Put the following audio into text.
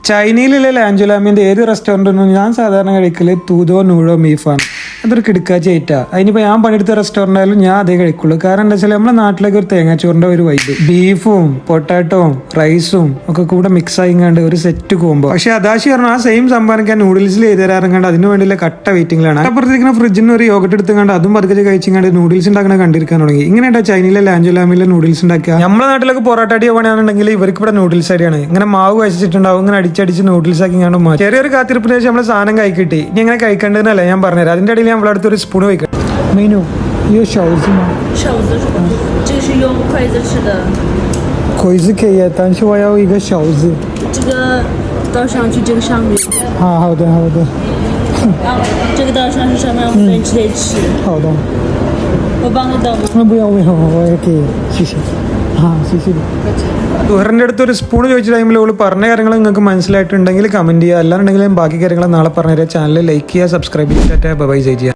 ചൈനയിലുള്ള ലാഞ്ചുലാമിൻ്റെ ഏത് റെസ്റ്റോറൻറ്റിനും ഞാൻ സാധാരണ കഴിക്കല് തൂതോ നൂഴോ ബീഫാണ്. അതൊരു കിടക്കാച്ചേറ്റാ. അതിനിപ്പോൾ ഞാൻ പണിയെടുത്ത റെസ്റ്റോറൻ്റ് ആയാലും ഞാൻ അതേ കഴിക്കുള്ളൂ. കാരണം എന്താ വെച്ചാൽ നമ്മുടെ നാട്ടിലേക്ക് ഒരു തേങ്ങാച്ചോറിൻ്റെ ഒരു വൈബ്, ബീഫും പൊട്ടാറ്റോയും റൈസും ഒക്കെ കൂടെ മിക്സ് ആയിങ്ങാണ്ട് ഒരു സെറ്റ് കോമ്പോ. പക്ഷേ അതാശി പറഞ്ഞാൽ ആ സെയിം സംഭവം ഞാൻ നൂഡിൽസിൽ ചെയ്ത് തരാറുണ്ട്. അതിന് വേണ്ടിയുള്ള കട്ട വെയിറ്റിംഗിലാണ്. അപ്പുറത്തേക്കുന്ന ഫ്രിഡ്ജിൽ നിന്ന് ഒരു യോഗട്ട് എടുത്തുകൊണ്ട് അതും പതുക്കെ കഴിച്ചിങ്ങാണ്ട് നൂഡിൽസ് ഉണ്ടാക്കണ കണ്ടിരിക്കാൻ തുടങ്ങി. ഇങ്ങനെയാ ചൈനയിലെ ലാഞ്ചുലാമിലെ നൂഡിൽസ് ഉണ്ടാക്കുക. നമ്മുടെ നാട്ടിലൊക്കെ പൊറോട്ട അടി പണിയാണെന്നുണ്ടെങ്കിൽ ഇവർക്ക് ഇവിടെ നൂഡിൽസ് അടിയാണ്. ഇങ്ങനെ മാവ് കഴിച്ചിട്ടുണ്ടാവും, ഇങ്ങനെ അടിച്ചടിച്ച് നൂഡിൽസ് ആക്കി ഇങ്ങാണ്ട് മാറ്റി. ചെറിയൊരു കാത്തിരിപ്പിന് ശേഷം നമ്മളെ സാധനം കൈ കിട്ടി. ഇനി എങ്ങനെ കഴിക്കേണ്ടതെന്നല്ല ഞാൻ പറഞ്ഞുതരാം. അതിൻ്റെ ഇടയിൽ നമ്മൾ അടുത്തൊരു സ്പൂൺ വയ്ക്കണം. മെനു ഈ ഷൗസ്筷子可以，但是我要一个勺子。这个倒上去，这个上面。好的。然后这个倒上去，上面我们直接吃。好的。我帮你倒吗？不要，我也可以，谢谢。谢谢。സുഹറിൻ്റെ അടുത്ത് ഒരു സ്പൂൺ ചോദിച്ച ടൈമിൽ അവൾ പറഞ്ഞ കാര്യങ്ങൾ നിങ്ങൾക്ക് മനസ്സിലായിട്ടുണ്ടെങ്കിൽ കമൻറ്റ് ചെയ്യുക. അല്ലാന്നുണ്ടെങ്കിൽ ബാക്കി കാര്യങ്ങൾ നാളെ പറഞ്ഞുതരാം. ചാനൽ ലൈക്ക് ചെയ്യുക, സബ്സ്ക്രൈബ് ചെയ്യുക. ബൈ ചെയ്യുക.